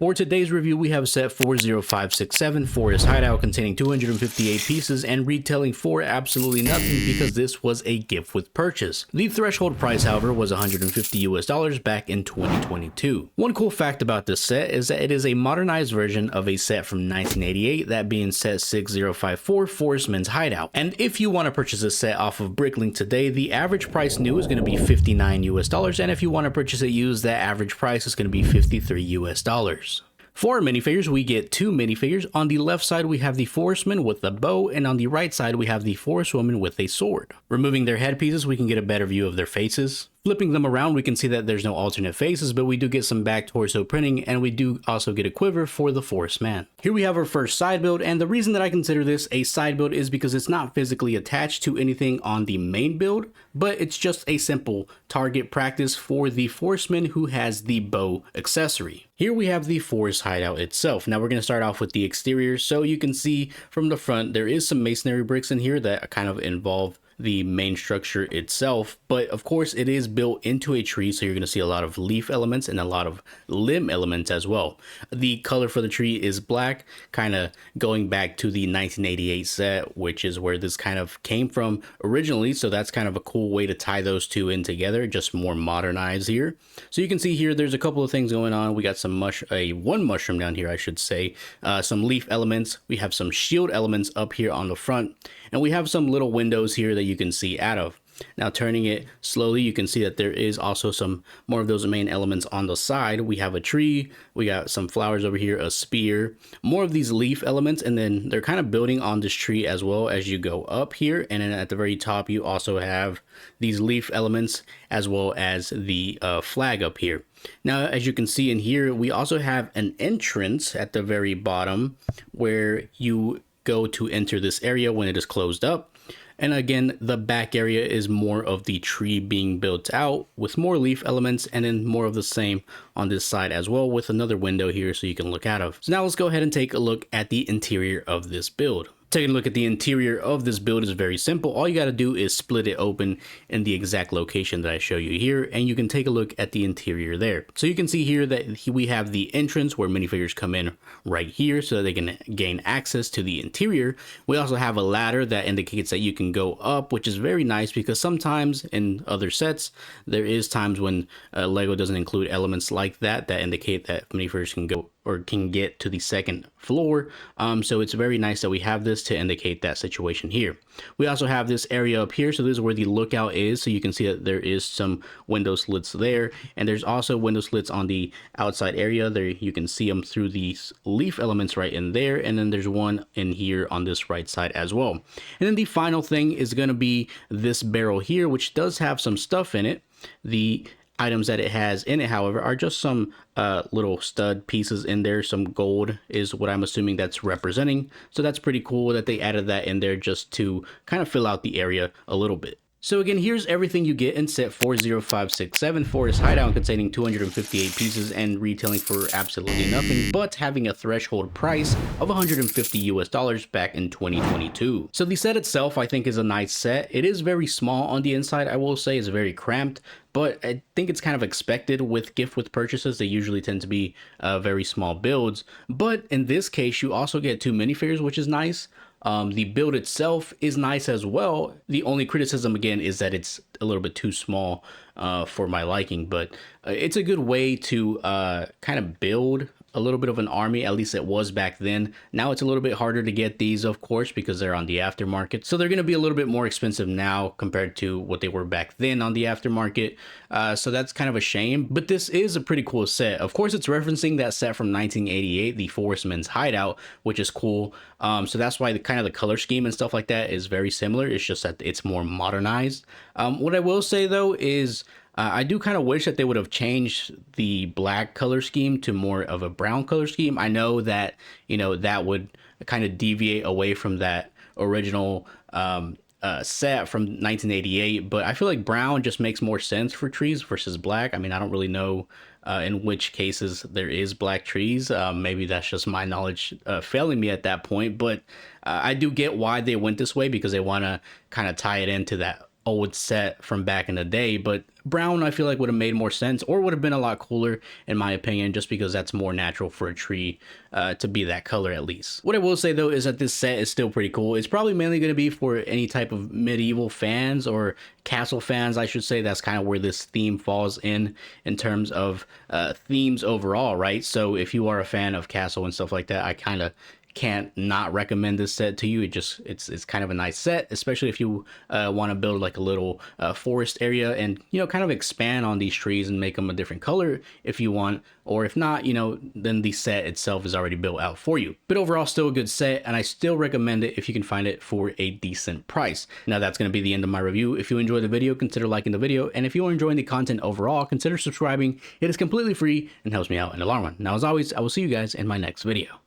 For today's review, we have set 40567 Forest Hideout containing 258 pieces and retailing for absolutely nothing because this was a gift with purchase. The threshold price, however, was $150 back in 2022. One cool fact about this set is that it is a modernized version of a set from 1988, that being set 6054 Forest Hideout. And if you want to purchase this set off of Bricklink today, the average price new is going to be $59, and if you want to purchase it used, that average price is going to be $53. For our minifigures, we get two minifigures. On the left side, we have the forestman with a bow, and on the right side, we have the forestwoman with a sword. Removing their headpieces, we can get a better view of their faces. Flipping them around, we can see that there's no alternate faces, but we do get some back torso printing, and we do also get a quiver for the forest man. Here we have our first side build, and the reason that I consider this a side build is because it's not physically attached to anything on the main build, but it's just a simple target practice for the forestman who has the bow accessory. Here we have the Forest Hideout itself. Now we're going to start off with the exterior. So you can see from the front, there is some masonry bricks in here that kind of involve the main structure itself, but of course it is built into a tree, so you're going to see a lot of leaf elements and a lot of limb elements as well. The color for the tree is black, kind of going back to the 1988 set, which is where this kind of came from originally, so that's kind of a cool way to tie those two in together, just more modernized here. So you can see here there's a couple of things going on. We got some one mushroom down here, I should say, some leaf elements, we have some shield elements up here on the front, and we have some little windows here that you can see out of. Now turning it slowly, you can see that there is also some more of those main elements on the side. We have a tree, we got some flowers over here, a spear, more of these leaf elements, and then they're kind of building on this tree as well as you go up here. And then at the very top, you also have these leaf elements as well as the flag up here. Now, as you can see in here, we also have an entrance at the very bottom where you go to enter this area when it is closed up. And again, the back area is more of the tree being built out with more leaf elements, and then more of the same on this side as well, with another window here so you can look out of. So now let's go ahead and take a look at the interior of this build. Taking a look at the interior of this build is very simple. All you got to do is split it open in the exact location that I show you here, and you can take a look at the interior there. So you can see here that we have the entrance where minifigures come in right here so that they can gain access to the interior. We also have a ladder that indicates that you can go up, which is very nice because sometimes in other sets, there is times when Lego doesn't include elements like that indicate that minifigures can go or can get to the second floor. So it's very nice that we have this to indicate that situation here. We also have this area up here, so this is where the lookout is, so you can see that there is some window slits there, and there's also window slits on the outside area there. You can see them through these leaf elements right in there, and then there's one in here on this right side as well. And then the final thing is going to be this barrel here, which does have some stuff in it. The items that it has in it, however, are just some little stud pieces in there. Some gold is what I'm assuming that's representing. So that's pretty cool that they added that in there just to kind of fill out the area a little bit. So again, here's everything you get in set 40567 Forest Hideout, containing 258 pieces and retailing for absolutely nothing, but having a threshold price of $150 back in 2022. So the set itself, I think, is a nice set. It is very small on the inside, I will say. It's very cramped, but I think it's kind of expected with gift with purchases. They usually tend to be very small builds, but in this case, you also get two minifigures, which is nice. The build itself is nice as well. The only criticism, again, is that it's a little bit too small for my liking, but it's a good way to kind of build a little bit of an army. At least it was back then. Now it's a little bit harder to get these, of course, because they're on the aftermarket. So they're going to be a little bit more expensive now compared to what they were back then on the aftermarket. So that's kind of a shame, but this is a pretty cool set. Of course, it's referencing that set from 1988, the Forest Hideout, which is cool. So that's why the kind of the color scheme and stuff like that is very similar. It's just that it's more modernized. What I will say though is I do kind of wish that they would have changed the black color scheme to more of a brown color scheme. I know that, you know, that would kind of deviate away from that original set from 1988, but I feel like brown just makes more sense for trees versus black. I mean, I don't really know in which cases there is black trees. Maybe that's just my knowledge failing me at that point, but I do get why they went this way, because they want to kind of tie it into that old set from back in the day. But Brown, I feel like, would have made more sense, or would have been a lot cooler in my opinion, just because that's more natural for a tree to be that color at least. What I will say though is that this set is still pretty cool. It's probably mainly going to be for any type of medieval fans or castle fans, I should say. That's kind of where this theme falls in terms of themes overall, right? So if you are a fan of castle and stuff like that, I kind of can't not recommend this set to you. It's kind of a nice set, especially if you want to build like a little forest area and, you know, kind of expand on these trees and make them a different color if you want, or if not, you know, then the set itself is already built out for you. But overall, still a good set, and I still recommend it if you can find it for a decent price. Now that's going to be the end of my review. If you enjoyed the video, consider liking the video, and if you are enjoying the content overall, consider subscribing. It is completely free and helps me out in the long run. Now, as always, I will see you guys in my next video.